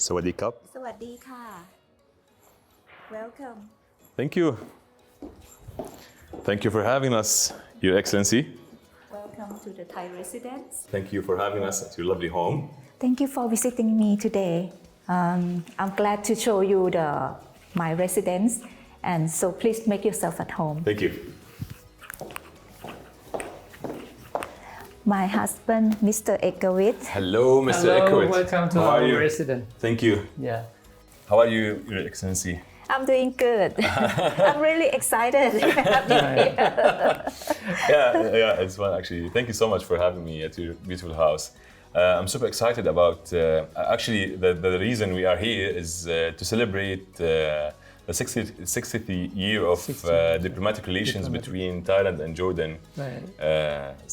Sawadee Kap. สวัสดีค่ะ Welcome. Thank you. Thank you for having us, Your Excellency. Welcome to the Thai residence. Thank you for having us at your lovely home. Thank you for visiting me today. I'm glad to show you my residence, and so please make yourself at home. Thank you. My husband, Mr. Ekawit. Hello, Mr. Hello, Ekowit. welcome to How are our you? resident. Thank you. Yeah. How are you, Your Excellency? I'm doing good. I'm really excited. Yeah, it's fun actually. Thank you so much for having me at your beautiful house. I'm super excited about, actually, the reason we are here is to celebrate the 60th year of diplomatic relations between Thailand and Jordan. Right.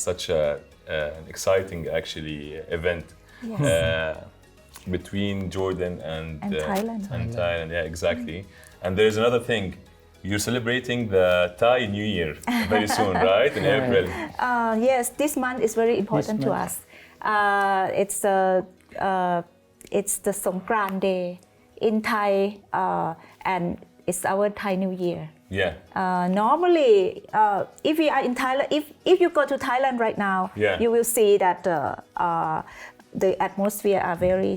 Such an exciting, actually, event. Yes. Between Jordan and Thailand. And Thailand, yeah, exactly. And there's another thing. You're celebrating the Thai New Year very soon, right? In April. Yes, this month is very important to us. It's the Songkran Day in Thai, and it's our Thai New Year. Yeah. Normally, if we are in Thailand, if you go to Thailand right now, Yeah. you will see that the atmosphere are very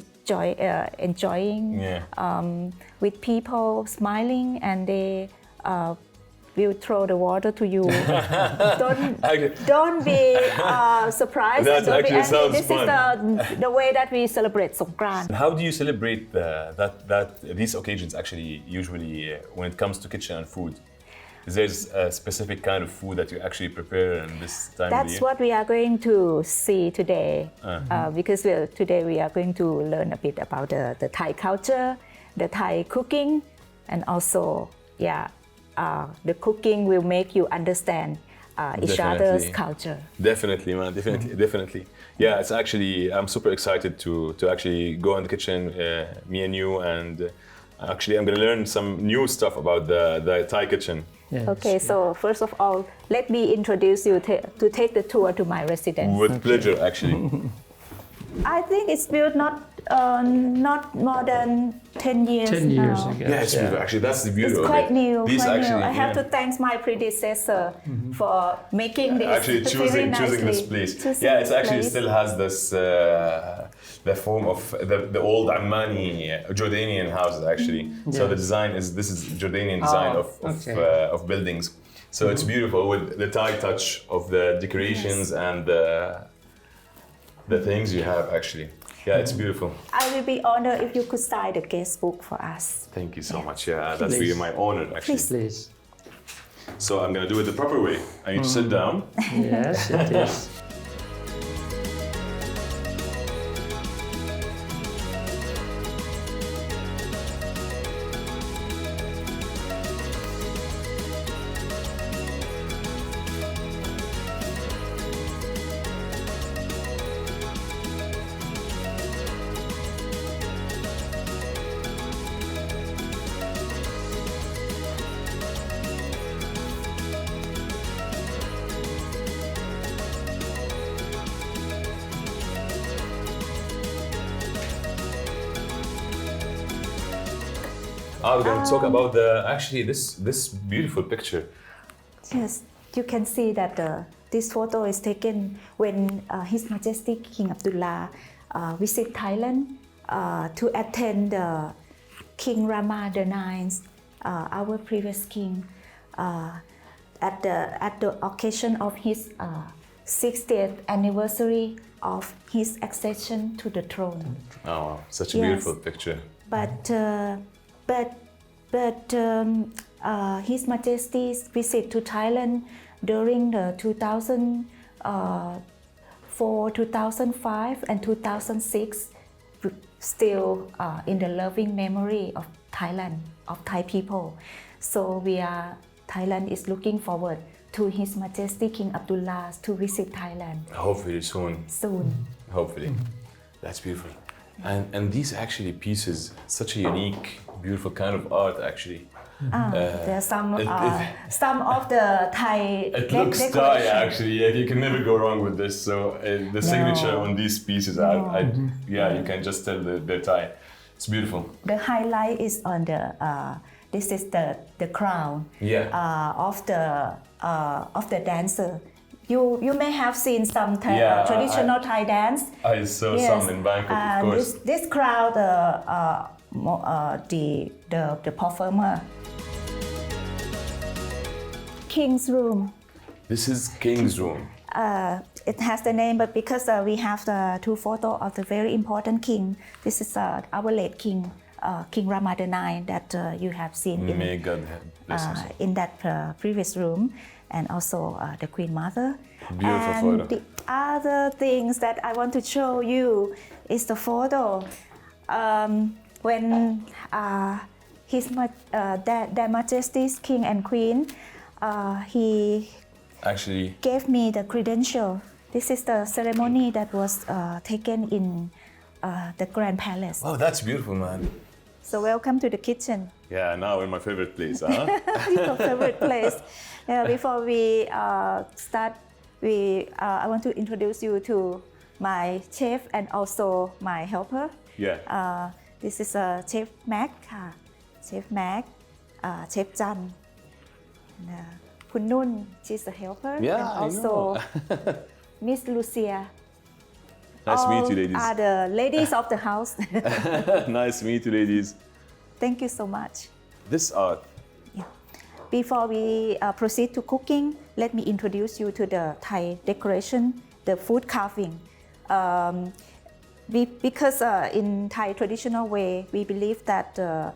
enjoying Yeah. with people smiling, and they will throw the water to you. Don't be surprised. That Don't be actually angry. sounds This fun. is the way that we celebrate Songkran. How do you celebrate these occasions actually usually when it comes to kitchen and food? Is there a specific kind of food that you actually prepare in this time of That's year? what we are going to see today, because today we are going to learn a bit about the Thai culture, the Thai cooking, and also, the cooking will make you understand each other's Definitely. culture. Definitely, man. Definitely. Yeah, it's actually, I'm super excited to actually go in the kitchen, me and you, and actually I'm gonna learn some new stuff about the Thai kitchen. Yes. Okay, so first of all, let me introduce you to take the tour to my residence. With pleasure, actually. I think it's built not more than 10 years 10 years now. ago. Yeah, it's beautiful. Actually, that's the beauty It's of quite it. new. These Quite actually, new. I have yeah. to thank my predecessor for making this Actually very choosing this nicely. place. Choosing Yeah, it's this actually place. still has this the form of the old Ammani Jordanian houses actually. So Yeah. the design this is Jordanian design okay. of buildings. So it's beautiful with the Thai touch of the decorations and the things you have actually. Yeah, it's beautiful. I will be honored if you could sign the guest book for us. Thank you so Yeah. much. Yeah, that's Please. really my honor actually. Please. So I'm gonna do it the proper way. I need to sit down. Yes, it is. We're gonna talk about actually this beautiful picture. Yes, you can see that this photo is taken when His Majesty King Abdullah visit Thailand to attend King Rama IX, our previous king, at the occasion of his 60th anniversary of his accession to the throne. Oh, wow. Such a Yes. beautiful picture. But His Majesty's visit to Thailand during the 2004, 2005, and 2006 still in the loving memory of Thailand, of Thai people. So Thailand is looking forward to His Majesty King Abdullah to visit Thailand Hopefully soon. soon. Hopefully. That's beautiful. And these actually pieces, such a unique, beautiful kind of art actually. There are some it- some of the Thai It looks Thai decoration. actually. Yeah, you can never go wrong with this. So the signature on these pieces, you can just tell they're Thai. It's beautiful. The highlight is on the this is the crown of the dancer. You may have seen some traditional Thai dance. I saw some in Bangkok, of course. This crowd, the performer. King's room. This is King's room. It has the name, but because we have the two photos of the very important king. This is our late king, King Rama IX, that you have seen May God bless him. in that previous room, and also the Queen Mother. Beautiful and photo. The other things that I want to show you is the photo when Their Majesties King and Queen, he Actually, gave me the credential. This is the ceremony that was taken in the Grand Palace. oh, that's beautiful, man. So welcome to the kitchen. Yeah, now in my favorite place, huh? Your favorite place. Before we start, I want to introduce you to my chef and also my helper. Yeah. This is Chef Mac, Chef Mac, Chef Chan. Kun Nun, she's a helper. Yeah, and also I know. Miss Lucia. Nice to meet All you, ladies. are the ladies of the house. Nice to meet you, ladies. Thank you so much. This art. Yeah. Before we proceed to cooking, let me introduce you to the Thai decoration, the food carving. Because in Thai traditional way, we believe that the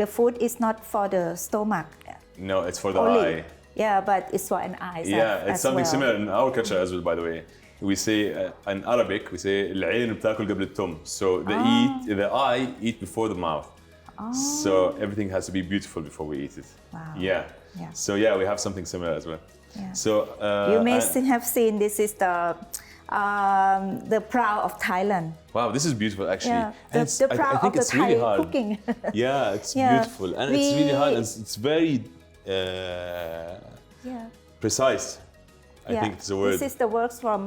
food is not for the stomach No, it's for the only. eye. Yeah, but it's for an eye. Yeah, it's as something well. similar in our culture as well, by the way. We say, in Arabic, we say, العين بتاكل قبل التم. So the eye eat before the mouth. So everything has to be beautiful before we eat it. Wow. Yeah. Yeah. So yeah, we have something similar as well. Yeah. So You may have seen this is the proud of Thailand. wow, this is beautiful actually. Yeah, And the proud I think of the it's Thai really hard. cooking. Yeah, it's Yeah. beautiful and it's really hard and it's very Yeah. precise. I Yeah. think it's a word. This is the works from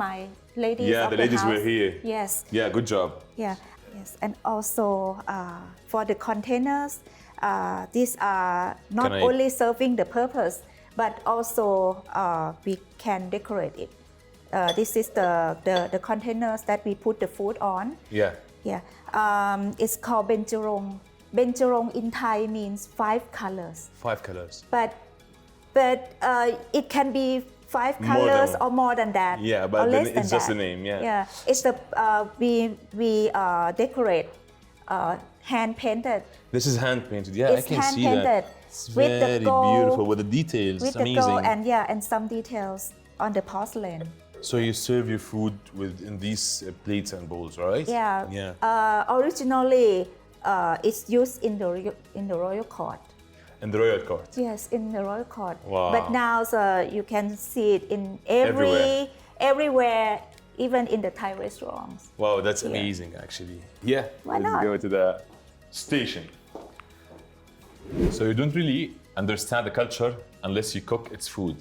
my ladies Yeah, of the the ladies house. were here. Yes. Yeah, good job. Yeah. Yes. And also for the containers, these are not Can I- only serving the purpose, but also we can decorate it. This is the containers that we put the food on. Yeah. Yeah. It's called Benjarong. Benjarong in Thai means 5 colors. 5 colors. But it can be 5 More colors than- or more than that. Yeah, but or then less it's than just that. a name, yeah. Yeah, it's the we decorate hand painted. This is hand painted. Yeah, It's I can hand see painted that. It's with the very gold- beautiful with the details. With It's the amazing. gold and some details on the porcelain. So you serve your food in these plates and bowls, right? Yeah. Yeah. Originally, it's used in the royal court. In the royal court. Yes, in the royal court. Wow. But now you can see it in Everywhere. everywhere, even in the Thai restaurants. Wow, that's amazing actually. Yeah. Why Let's not? go to the station. So you don't really understand the culture unless you cook its food.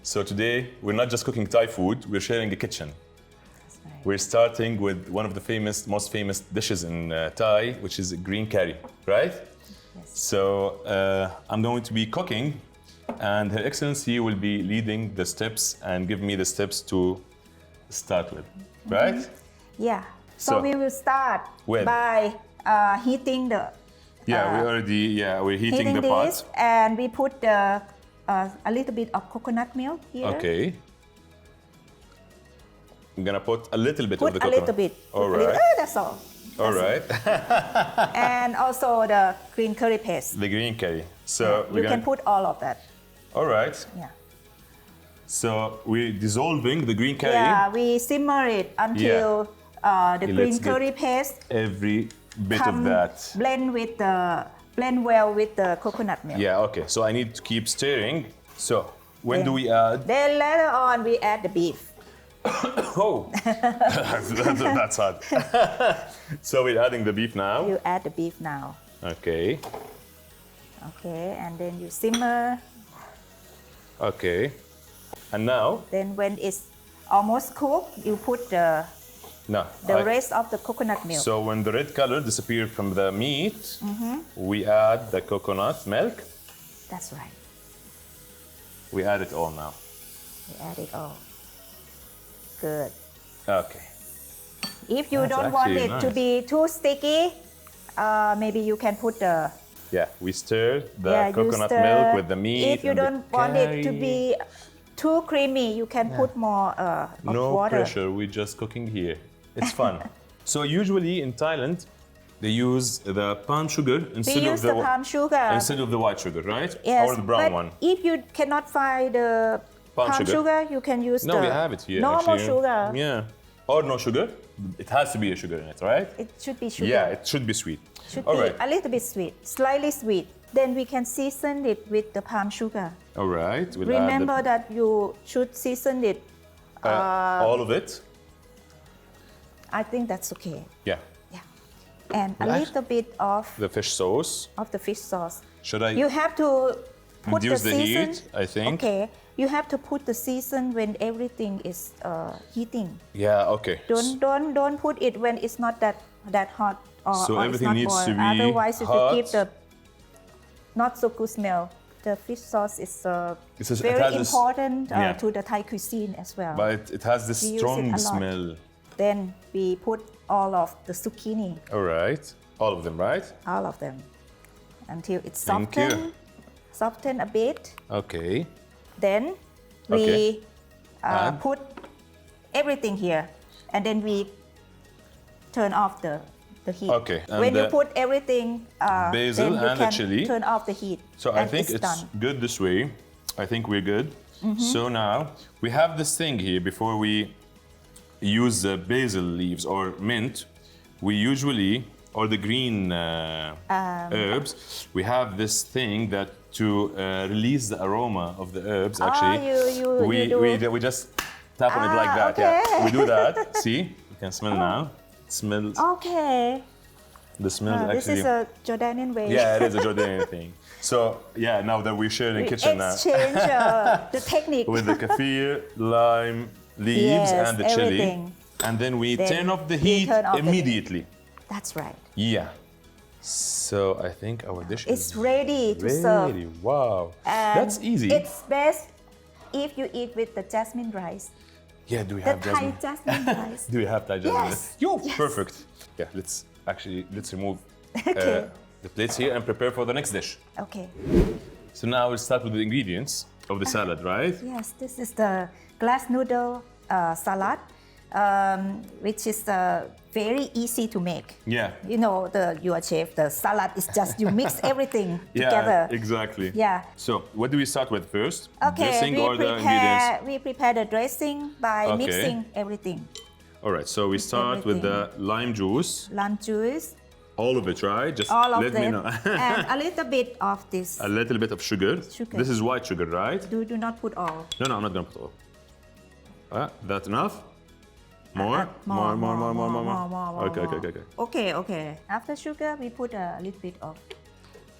So today we're not just cooking Thai food, we're sharing a kitchen. That's right. We're starting with one of the most famous dishes in Thai, which is green curry, right? Yes. So I'm going to be cooking, and Her Excellency will be leading the steps and give me the steps to start with, right? Yeah. So So, we will start when? by heating the We're heating the pot. this, and we put a little bit of coconut milk here. Okay. I'm gonna put a little bit of Put the a coconut. little bit. All Put a little- right. that's all. All right. And also the green curry paste. The green curry. So you we're can gonna. put all of that. All right. Yeah. So we're dissolving the green curry. Yeah, we simmer it until the Okay, green let's get curry paste Every bit of come that. blend well with the coconut milk. Yeah. Okay. So I need to keep stirring. So when do we add? Then later on we add the beef. Oh, that's hot. So we're adding the beef now. You add the beef now. Okay. Okay, and then you simmer. Okay. And now, Then when it's almost cooked, you put the No. the rest of the coconut milk. So when the red color disappeared from the meat, we add the coconut milk. That's right. We add it all now. We add it all. Good. Okay. If you That's don't want actually it to nice. be too sticky, maybe you can put the Yeah, we stir the you coconut stir. milk with the meat. If you and the don't want it to curry. be too creamy, you can put more of No water. pressure, we're just cooking here. It's fun. So usually in Thailand, they use the palm sugar We instead use of the palm sugar. instead of the white sugar, right? Yes, Or the brown but one. if you cannot find the Palm palm sugar. sugar, you can use No, the we have it here. normal actually. sugar. Yeah. Or no sugar. It has to be a sugar in it, right? It should be sugar. Yeah, it should be sweet. should All be right. a little bit sweet, slightly sweet. Then we can season it with the palm sugar. All right. We'll Remember add that you should season it. all of it. I think that's okay. Yeah. Yeah. And a Well, little bit of The fish sauce. the fish sauce. Should I You have to put reduce the the season. heat? I think. Okay. You have to put the season when everything is heating. Yeah. Okay. Don't put it when it's not that hot or, So or everything it's not needs to boiled. be Otherwise, it hot. will give the not so good smell. The fish sauce is It very has this- important yeah. to the Thai cuisine as well. But it has this We use it strong a lot. smell. Then we put all of the zucchini, All right. All of them, right? all of them, until it's Thank you. soften a bit. Okay. Then we Okay. And? put everything here, and then we turn off the heat. Okay, and When you the put everything, basil then you and the can chili. turn off the heat. So I and think it's done. good this way. I think we're good. So now we have this thing here before we use the basil leaves or mint. We usually, or the green herbs, we have this thing that to release the aroma of the herbs. Actually, you do. we just tap on it like that. okay. Yeah, we do that. See, you can smell now. It smells. Okay. The smell This actually. is a Jordanian way. Yeah, it is a Jordanian thing. So yeah, now that we're sharing We kitchen now exchange the technique. with the kaffir, lime, leaves, Yes, and the chili, everything. and then we Then turn off the we heat turn off the heat. immediately. That's right. Yeah. So I think our dish It's is ready to serve. ready. Wow, And that's easy. It's best if you eat with the jasmine rice. Yeah, do we The have Thai jasmine? jasmine rice. Do we have Thai jasmine? Yes, Yo, yes. perfect. Yeah, let's remove Okay. the plates here and prepare for the next dish. Okay. So now we'll start with the ingredients of the salad, right? Yes, this is the glass noodle salad, which is very easy to make. Yeah. You know, you are chef. The salad is just you mix everything Yeah, together. exactly. Yeah. So what do we start with first? Okay, Dressing or the ingredients? we prepare the dressing by Okay. mixing everything. All right, so we start with the lime juice. Lime juice, All of it, right? Just all of let me them, know. and a little bit of this. A little bit of sugar. Sugar. This is white sugar, right? Do not put all. No, I'm not gonna put all. That enough? More? More. Okay. Okay. After sugar, we put a little bit of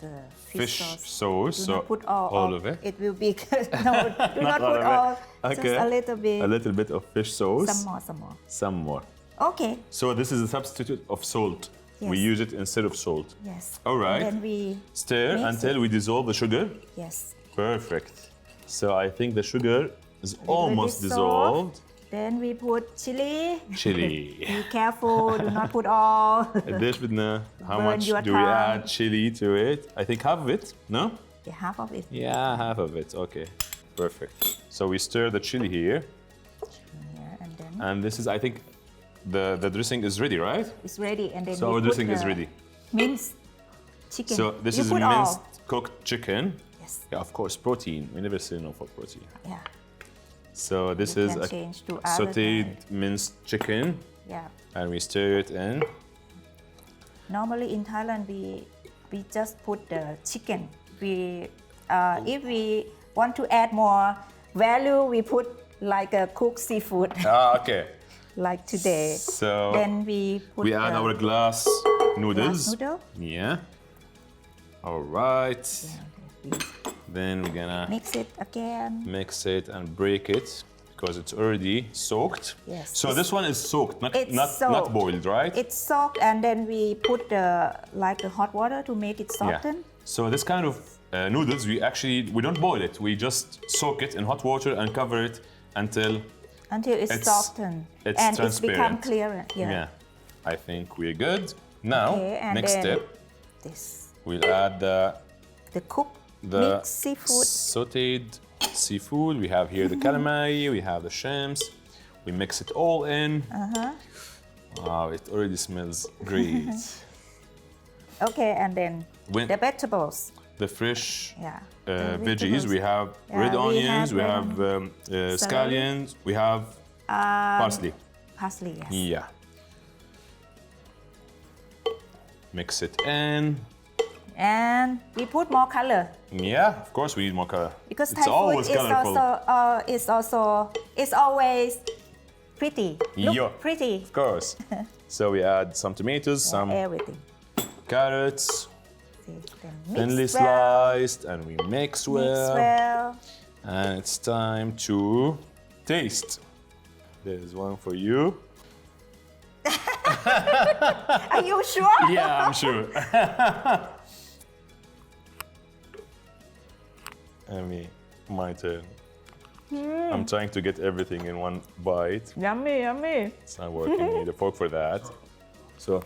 the fish sauce. sauce. Do So not put all of it. It will be no. Do not all put of it. all. Okay. Just a little bit. A little bit of fish sauce. Some more. Some more. Okay. So this is a substitute of salt. We Yes. use it instead of salt. Yes. All right. And then we Stir mix until it. we dissolve the sugar. Yes. Perfect. So I think the sugar is Little almost bit dissolved. Then we put chili. Chili. Be careful. Do not put all. This with how Burn much your do we tongue. add chili to it? I think half of it. No? Yeah, half of it. Yeah, half of it. Okay. Perfect. So we stir the chili here, Here, and then and this is I think the dressing is ready, right? it's ready. And then So we our put dressing is the ready. Minced chicken. So this You is put minced all. cooked chicken. Yes. Yeah, of course, protein. We never say no for protein. Yeah. So this You is can a change to other sautéed kind. minced chicken, Yeah. and we stir it in. Normally in Thailand we just put the chicken. We if we want to add more value, we put like a cooked seafood, Okay. like today. So Then we put we add the our glass noodles. glass noodle. Yeah. All right. We Then we're gonna mix it again. mix it and break it because it's already soaked. Yes. So this one is soaked, not It's not soaked. boiled, right? It's soaked, and then we put the hot water to make it soften. Yeah. So this kind of noodles, we don't boil it. We just soak it in hot water and cover it until It's softened. it's and it's become transparent. clearer. yeah. I think we're good. Now, Okay, and next then step, this we'll add the cooked the mixed seafood. sautéed seafood. We have here the calamari, we have the shrimps. We mix it all in. Wow, it already smells great. Okay, and then When- the vegetables. The fresh Yeah. veggies, we have Yeah, red we onions, have we red have scallions, we have parsley. Parsley, yes. Yeah. Mix it in. And we put more color Yeah, of course we need more color. because it's Thai food always is colorful. it's always pretty. Look Yeah. pretty. Of course. So we add some tomatoes, some Everything. carrots, See, then mix thinly well, sliced, and we mix mix well. well. And it's time to taste. There's one for you. Are you sure? Yeah, I'm sure. My turn. I'm trying to get everything in one bite. Yummy, yummy. It's not working. I need a fork for that. So.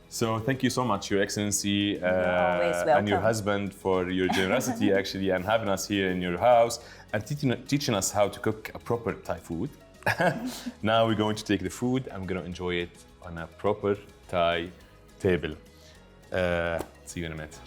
So thank you so much, Your Excellency, always and your welcome. husband for your generosity actually and having us here in your house and teaching us how to cook a proper Thai food. Now we're going to take the food. I'm going to enjoy it on a proper Thai table. See you in a minute.